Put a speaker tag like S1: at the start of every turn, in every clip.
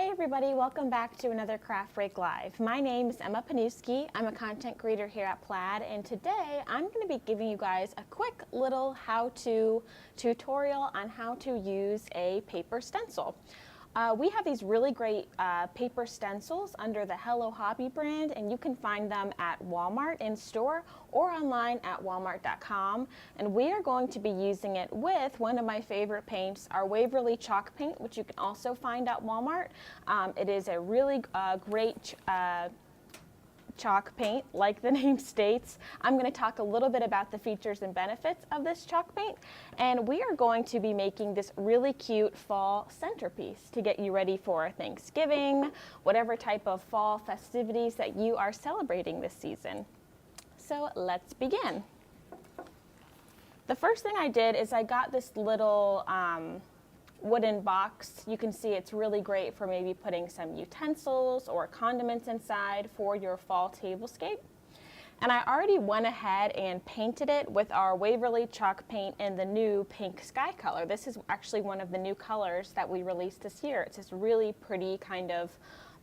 S1: Hey everybody, welcome back to another Craft Break Live. My name is Emma Panuski. I'm a content creator here at Plaid, and today I'm going to be giving you guys a quick little how-to tutorial on how to use a paper stencil. We have these really great paper stencils under the Hello Hobby brand, and you can find them at Walmart in store or online at walmart.com. And we are going to be using it with one of my favorite paints, our Waverly Chalk Paint, which you can also find at Walmart. It is a really great chalk paint, like the name states. I'm going to talk a little bit about the features and benefits of this chalk paint, and we are going to be making this really cute fall centerpiece to get you ready for Thanksgiving, whatever type of fall festivities that you are celebrating this season. So let's begin. The first thing I did is I got this little wooden box. You can see it's really great for maybe putting some utensils or condiments inside for your fall tablescape. And I already went ahead and painted it with our Waverly Chalk Paint in the new pink sky color. This is actually one of the new colors that we released this year. It's this really pretty kind of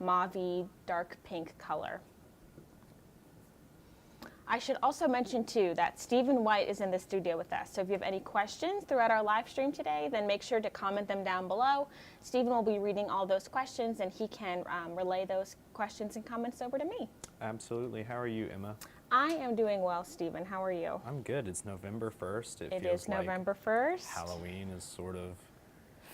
S1: mauve-y dark pink color. I should also mention too that Stephen White is in the studio with us. So if you have any questions throughout our live stream today, then make sure to comment them down below. Stephen will be reading all those questions, and he can relay those questions and comments over to me.
S2: Absolutely. How are you, Emma?
S1: I am doing well, Stephen. How are you?
S2: I'm good. It's November 1st.
S1: It is November 1st.
S2: Halloween is sort of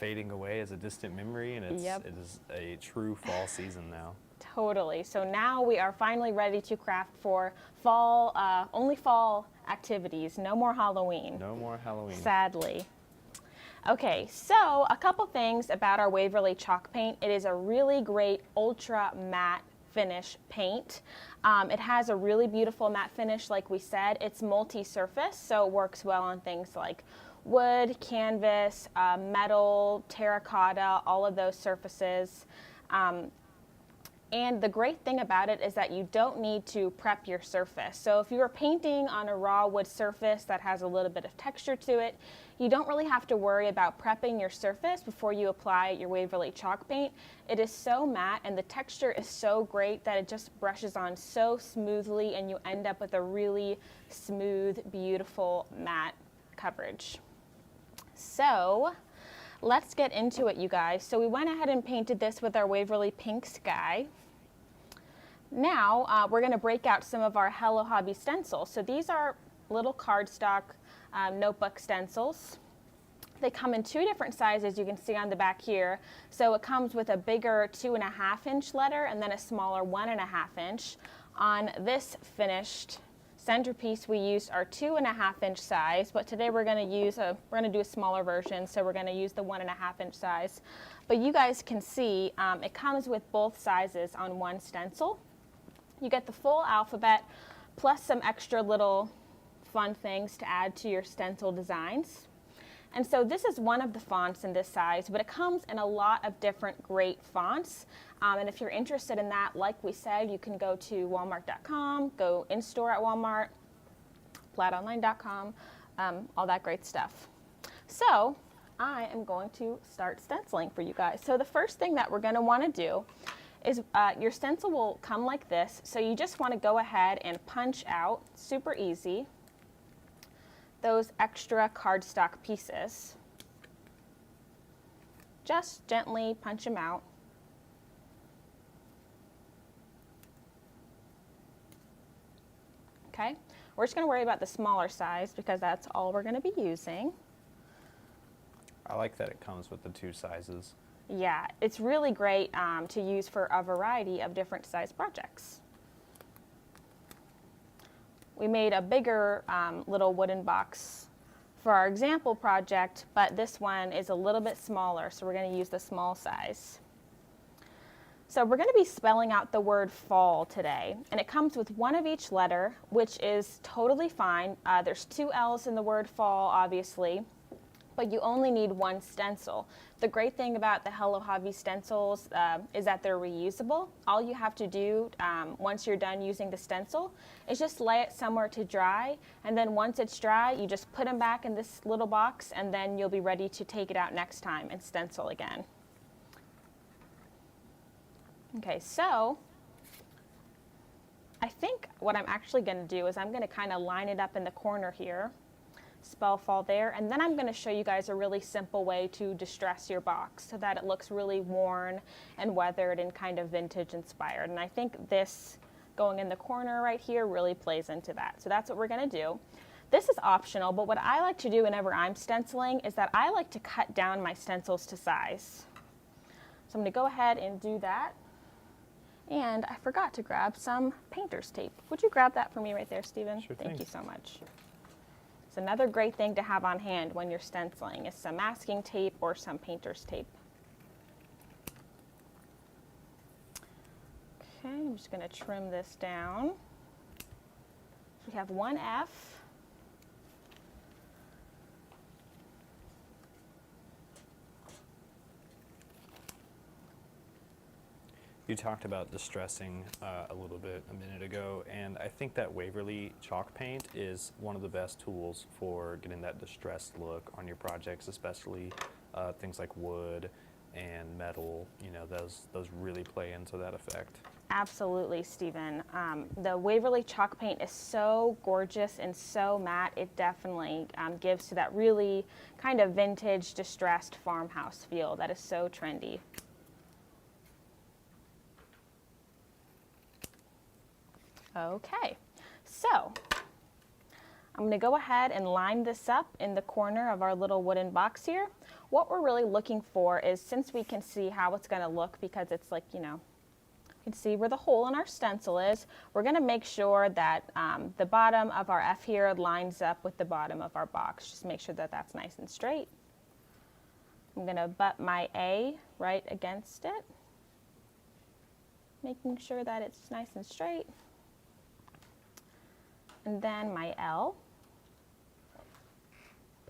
S2: fading away as a distant memory, and it is a true fall season now.
S1: Totally. So now we are finally ready to craft for fall, only fall activities. No more Halloween.
S2: No more Halloween.
S1: Sadly. Okay, so a couple things about our Waverly Chalk Paint. It is a really great ultra matte finish paint. It has a really beautiful matte finish, like we said. It's multi-surface, so it works well on things like wood, canvas, metal, terracotta, all of those surfaces. And the great thing about it is that you don't need to prep your surface. So if you are painting on a raw wood surface that has a little bit of texture to it, you don't really have to worry about prepping your surface before you apply your Waverly Chalk Paint. It is so matte and the texture is so great that it just brushes on so smoothly, and you end up with a really smooth, beautiful matte coverage. So let's get into it, you guys. So we went ahead and painted this with our Waverly Pink Sky. Now we're going to break out some of our Hello Hobby stencils. So these are little cardstock notebook stencils. They come in two different sizes, you can see on the back here. So it comes with a bigger 2.5-inch letter and then a smaller 1.5-inch. On this finished centerpiece, we used our 2.5-inch size, but today we're going to do a smaller version, so we're going to use the 1.5-inch size. But you guys can see it comes with both sizes on one stencil. You get the full alphabet plus some extra little fun things to add to your stencil designs. And so this is one of the fonts in this size, but it comes in a lot of different great fonts. And if you're interested in that, like we said, you can go to walmart.com, go in store at Walmart, plaidonline.com, all that great stuff. So I am going to start stenciling for you guys. So the first thing that we're going to want to do is your stencil will come like this. So you just want to go ahead and punch out, super easy, those extra cardstock pieces. Just gently punch them out. Okay, we're just going to worry about the smaller size because that's all we're going to be using.
S2: I like that it comes with the two sizes.
S1: Yeah, it's really great to use for a variety of different size projects. We made a bigger little wooden box for our example project, but this one is a little bit smaller, so we're going to use the small size. So we're going to be spelling out the word fall today, and it comes with one of each letter, which is totally fine. There's two L's in the word fall, obviously, but you only need one stencil. The great thing about the Hello Hobby stencils is that they're reusable. All you have to do once you're done using the stencil is just lay it somewhere to dry, and then once it's dry, you just put them back in this little box, and then you'll be ready to take it out next time and stencil again. Okay, so I think what I'm actually going to do is I'm going to kind of line it up in the corner here, spell fall there, and then I'm going to show you guys a really simple way to distress your box so that it looks really worn and weathered and kind of vintage inspired. And I think this going in the corner right here really plays into that. So that's what we're going to do. This is optional, but what I like to do whenever I'm stenciling is that I like to cut down my stencils to size. So I'm going to go ahead and do that. And I forgot to grab some painter's tape. Would you grab that for me right there, Stephen?
S2: Sure
S1: Thank
S2: thing.
S1: you so much. It's another great thing to have on hand when you're stenciling is some masking tape or some painter's tape. Okay, I'm just going to trim this down. We have one F.
S2: You talked about distressing a little bit a minute ago, and I think that Waverly Chalk Paint is one of the best tools for getting that distressed look on your projects, especially things like wood and metal. You know, those really play into that effect.
S1: Absolutely, Stephen. The Waverly Chalk Paint is so gorgeous and so matte. It definitely gives to that really kind of vintage, distressed farmhouse feel that is so trendy. Okay, so I'm going to go ahead and line this up in the corner of our little wooden box here. What we're really looking for is, since we can see how it's going to look because it's like, you know, you can see where the hole in our stencil is, we're going to make sure that the bottom of our F here lines up with the bottom of our box. Just make sure that that's nice and straight. I'm going to butt my A right against it, making sure that it's nice and straight. And then my L.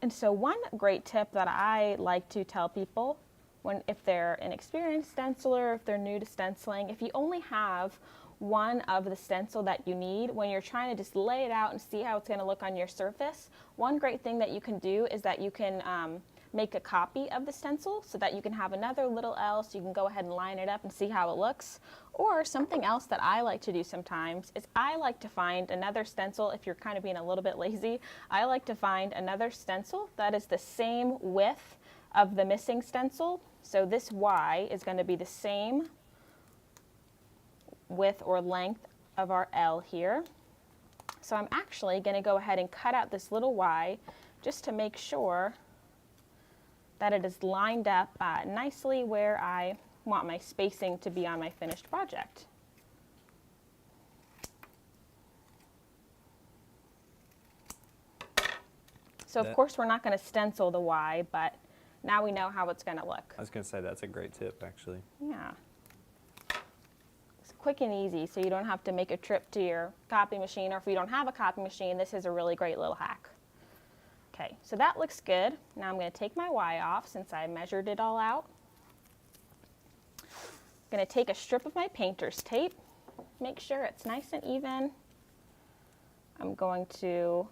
S1: And so one great tip that I like to tell people if they're an experienced stenciler, if they're new to stenciling, if you only have one of the stencil that you need, when you're trying to just lay it out and see how it's going to look on your surface, one great thing that you can do is that you can make a copy of the stencil so that you can have another little L so you can go ahead and line it up and see how it looks. Or something else that I like to do sometimes is I like to find another stencil. If you're kind of being a little bit lazy, I like to find another stencil that is the same width of the missing stencil. So this Y is going to be the same width or length of our L here. So I'm actually going to go ahead and cut out this little Y just to make sure that it is lined up nicely where I want my spacing to be on my finished project. So of course we're not going to stencil the Y, but now we know how it's going to look.
S2: I was going to say that's a great tip, actually.
S1: Yeah. It's quick and easy, so you don't have to make a trip to your copy machine, or if you don't have a copy machine, this is a really great little hack. Okay, so that looks good. Now I'm going to take my Y off since I measured it all out. I'm going to take a strip of my painter's tape, make sure it's nice and even. I'm going to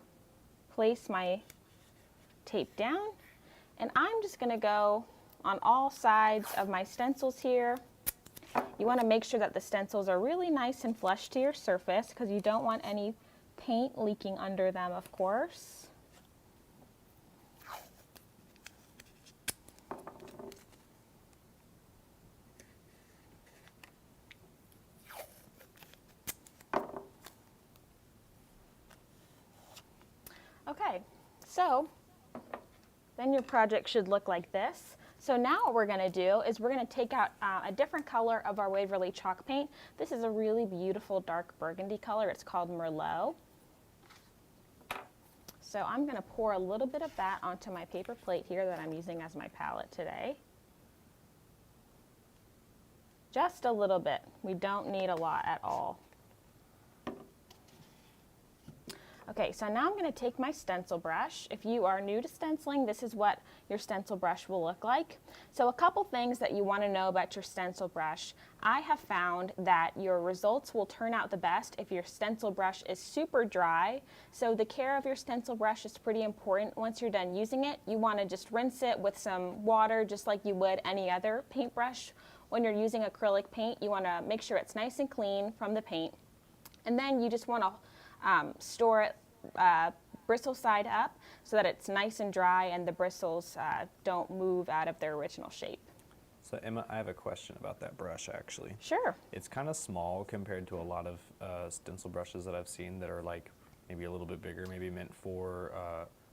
S1: place my tape down, and I'm just going to go on all sides of my stencils here. You want to make sure that the stencils are really nice and flush to your surface because you don't want any paint leaking under them, of course. Okay, so then your project should look like this. So now what we're going to do is we're going to take out a different color of our Waverly Chalk Paint. This is a really beautiful dark burgundy color. It's called Merlot. So I'm going to pour a little bit of that onto my paper plate here that I'm using as my palette today. Just a little bit. We don't need a lot at all. Okay, so now I'm going to take my stencil brush. If you are new to stenciling, this is what your stencil brush will look like. So a couple things that you want to know about your stencil brush. I have found that your results will turn out the best if your stencil brush is super dry. So the care of your stencil brush is pretty important. Once you're done using it, you want to just rinse it with some water just like you would any other paintbrush. when you're using acrylic paint, you want to make sure it's nice and clean from the paint. And then you just want to store it bristle side up so that it's nice and dry and the bristles don't move out of their original shape.
S2: So Emma, I have a question about that brush actually.
S1: Sure.
S2: It's kind of small compared to a lot of stencil brushes that I've seen that are like maybe a little bit bigger, maybe meant for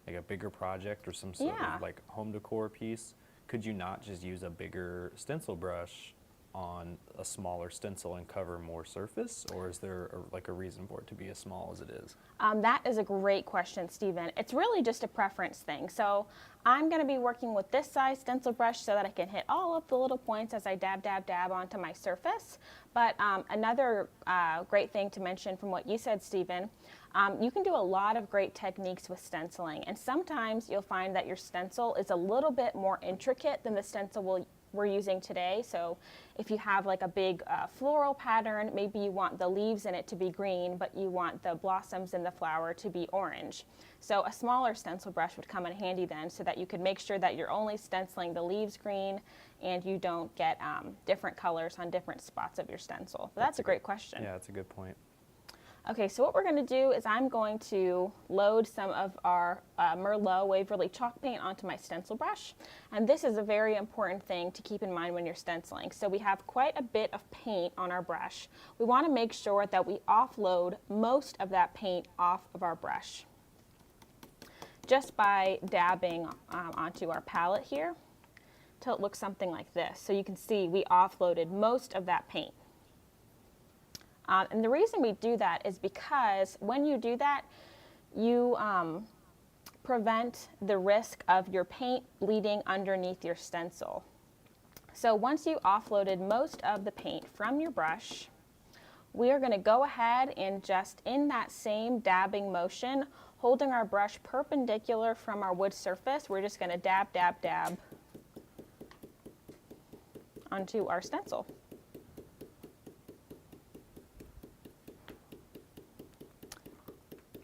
S2: like a bigger project or some sort of like home decor piece. Could you not just use a bigger stencil brush on a smaller stencil and cover more surface, or is there like a reason for it to be as small as it is?
S1: That is a great question, Stephen. It's really just a preference thing. So I'm going to be working with this size stencil brush so that I can hit all of the little points as I dab, dab, dab onto my surface. But another great thing to mention from what you said, Stephen, you can do a lot of great techniques with stenciling, and sometimes you'll find that your stencil is a little bit more intricate than the stencil we're using today. So if you have like a big floral pattern, maybe you want the leaves in it to be green, but you want the blossoms in the flower to be orange. So a smaller stencil brush would come in handy then, so that you could make sure that you're only stenciling the leaves green and you don't get different colors on different spots of your stencil. But that's a great question.
S2: Yeah, that's a good point.
S1: Okay, so what we're going to do is I'm going to load some of our Merlot Waverly Chalk Paint onto my stencil brush. And this is a very important thing to keep in mind when you're stenciling. So we have quite a bit of paint on our brush. We want to make sure that we offload most of that paint off of our brush, just by dabbing onto our palette here till it looks something like this. So you can see we offloaded most of that paint. And the reason we do that is because when you do that, you prevent the risk of your paint bleeding underneath your stencil. So once you offloaded most of the paint from your brush, we are going to go ahead and just in that same dabbing motion, holding our brush perpendicular from our wood surface, we're just going to dab, dab, dab onto our stencil.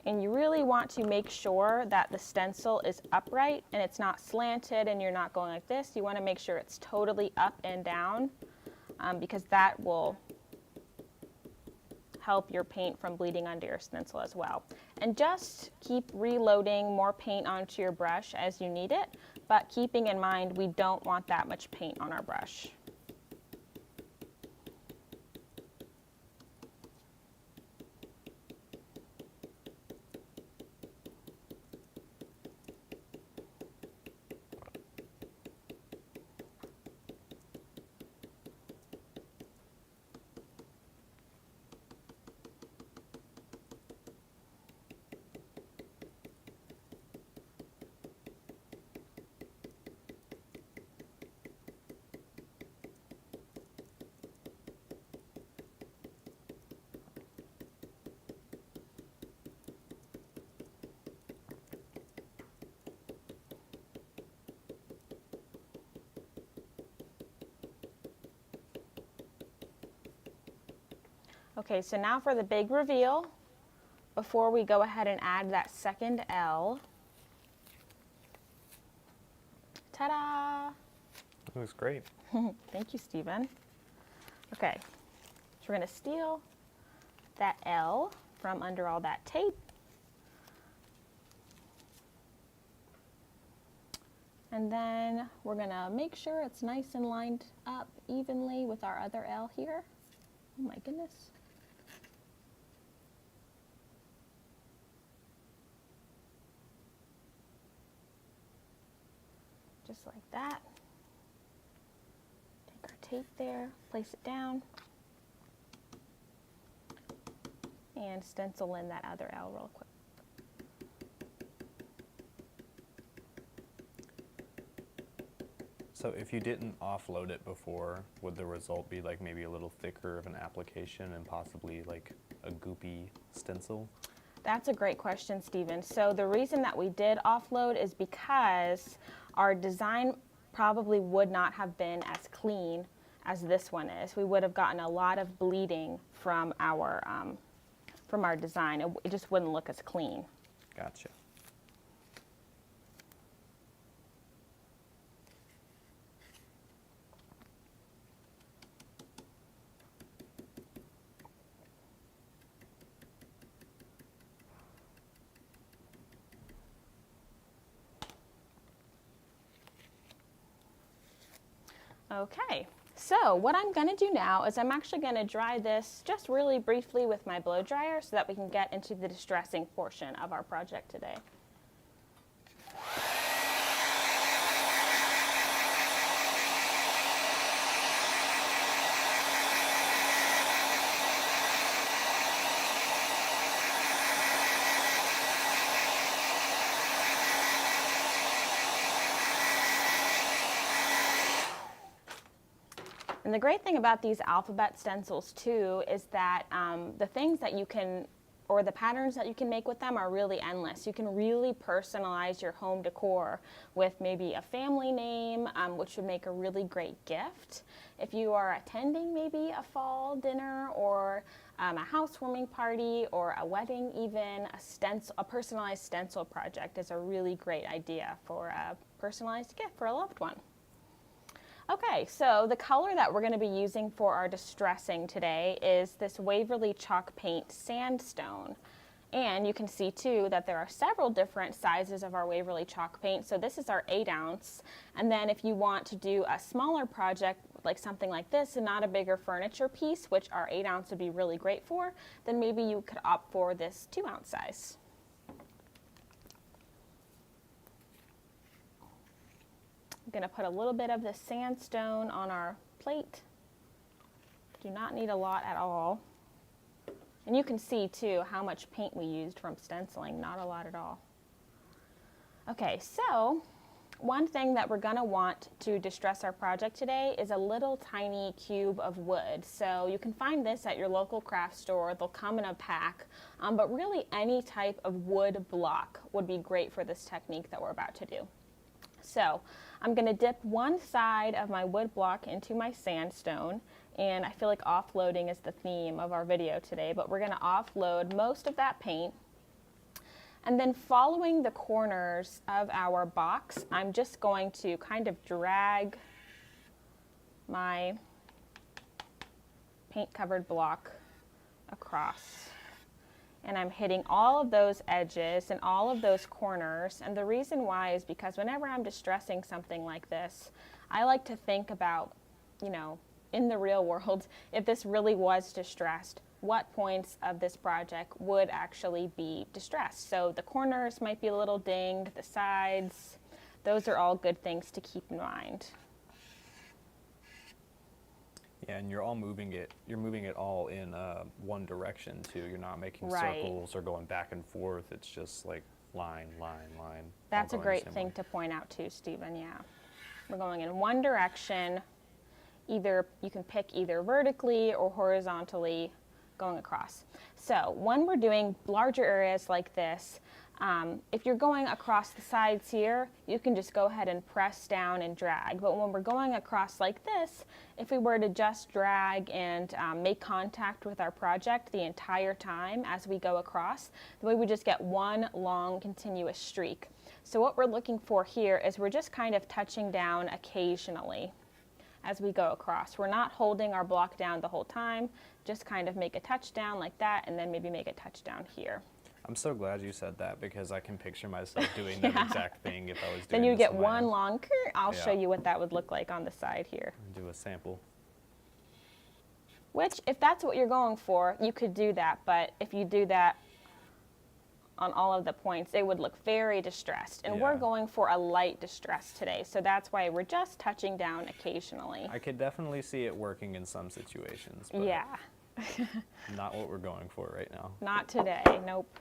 S1: And you really want to make sure that the stencil is upright and it's not slanted and you're not going like this. You want to make sure it's totally up and down because that will help your paint from bleeding under your stencil as well. And just keep reloading more paint onto your brush as you need it, but keeping in mind we don't want that much paint on our brush. Okay, so now for the big reveal, before we go ahead and add that second L. Ta-da!
S2: That looks great.
S1: Thank you, Stephen. Okay, so we're going to steal that L from under all that tape. And then we're going to make sure it's nice and lined up evenly with our other L here. Oh my goodness. Just like that. Take our tape there, place it down, and stencil in that other L real quick.
S2: So if you didn't offload it before, would the result be like maybe a little thicker of an application and possibly like a goopy stencil?
S1: That's a great question, Stephen. So the reason that we did offload is because our design probably would not have been as clean as this one is. We would have gotten a lot of bleeding from our design. It just wouldn't look as clean.
S2: Gotcha.
S1: Okay, so what I'm going to do now is I'm actually going to dry this just really briefly with my blow dryer so that we can get into the distressing portion of our project today. And the great thing about these alphabet stencils too is that the things that you can, or the patterns that you can make with them are really endless. You can really personalize your home decor with maybe a family name, which would make a really great gift. If you are attending maybe a fall dinner or a housewarming party or a wedding even, a personalized stencil project is a really great idea for a personalized gift for a loved one. Okay, so the color that we're going to be using for our distressing today is this Waverly Chalk Paint Sandstone. And you can see too that there are several different sizes of our Waverly Chalk Paint. So this is our 8 ounce. And then if you want to do a smaller project, like something like this, and not a bigger furniture piece, which our 8 ounce would be really great for, then maybe you could opt for this 2 ounce size. I'm going to put a little bit of this sandstone on our plate. Do not need a lot at all. And you can see too how much paint we used from stenciling, not a lot at all. Okay, so one thing that we're going to want to distress our project today is a little tiny cube of wood. So you can find this at your local craft store. They'll come in a pack, but really any type of wood block would be great for this technique that we're about to do. So I'm going to dip one side of my wood block into my sandstone, and I feel like offloading is the theme of our video today, but we're going to offload most of that paint. And then following the corners of our box, I'm just going to kind of drag my paint covered block across. And I'm hitting all of those edges and all of those corners. And the reason why is because whenever I'm distressing something like this, I like to think about, you know, in the real world, if this really was distressed, what points of this project would actually be distressed. So the corners might be a little dinged, the sides, those are all good things to keep in mind.
S2: Yeah, and you're moving it all in one direction too. You're not making
S1: Right.
S2: circles or going back and forth. It's just like line, line, line.
S1: That's a
S2: all going the
S1: great
S2: same
S1: thing
S2: way.
S1: to point out too, Stephen, yeah. We're going in one direction. Either you can pick either vertically or horizontally going across. So when we're doing larger areas like this, if you're going across the sides here, you can just go ahead and press down and drag. But when we're going across like this, if we were to just drag and make contact with our project the entire time as we go across, then we would just get one long continuous streak. So what we're looking for here is we're just kind of touching down occasionally as we go across. We're not holding our block down the whole time, just kind of make a touchdown like that and then maybe make a touchdown here.
S2: I'm so glad you said that because I can picture myself doing that exact thing if I was doing
S1: Then you
S2: this
S1: get
S2: on my
S1: one
S2: own.
S1: long curve. I'll show
S2: Yeah.
S1: you what that would look like on the side here.
S2: Do a sample.
S1: Which, if that's what you're going for, you could do that. But if you do that on all of the points, it would look very distressed. And we're
S2: Yeah.
S1: going for a light distress today. So that's why we're just touching down occasionally.
S2: I could definitely see it working in some situations, but
S1: Yeah,
S2: not what we're going for right now.
S1: not today. Nope.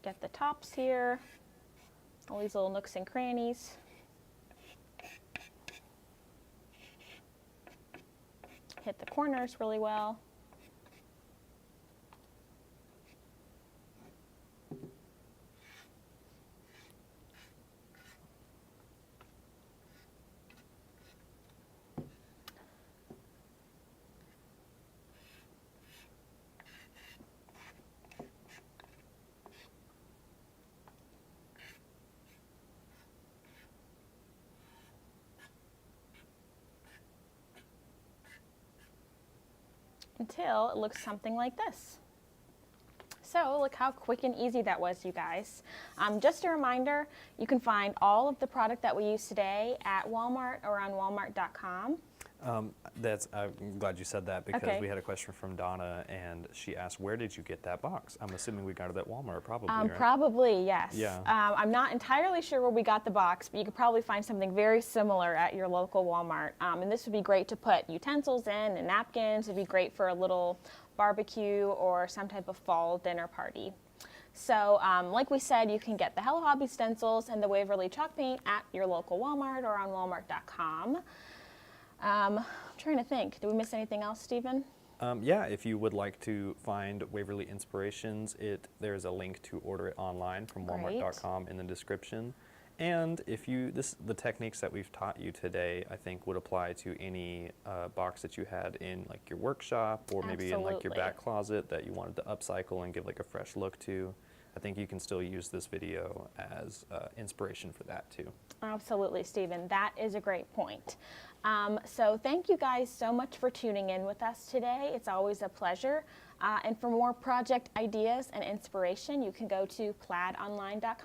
S1: Get the tops here. All these little nooks and crannies. Hit the corners really well. Until it looks something like this. So look how quick and easy that was, you guys. Just a reminder, you can find all of the product that we use today at Walmart or on walmart.com.
S2: I'm glad you said that because
S1: Okay.
S2: we had a question from Donna and she asked, where did you get that box? I'm assuming we got it at Walmart, probably, right?
S1: Probably, yes.
S2: Yeah.
S1: I'm not entirely sure where we got the box, but you could probably find something very similar at your local Walmart. And this would be great to put utensils in and napkins. It'd be great for a little barbecue or some type of fall dinner party. So like we said, you can get the Hello Hobby stencils and the Waverly Chalk Paint at your local Walmart or on walmart.com. I'm trying to think. Did we miss anything else, Stephen?
S2: Yeah, if you would like to find Waverly Inspirations, there's a link to order it online from walmart.com in the description. And if the techniques that we've taught you today, I think would apply to any box that you had in like your workshop or maybe in like your back closet that you wanted to upcycle and give like a fresh look to. I think you can still use this video as inspiration for that too.
S1: Absolutely, Stephen. That is a great point. So thank you guys so much for tuning in with us today. It's always a pleasure. And for more project ideas and inspiration, you can go to plaidonline.com.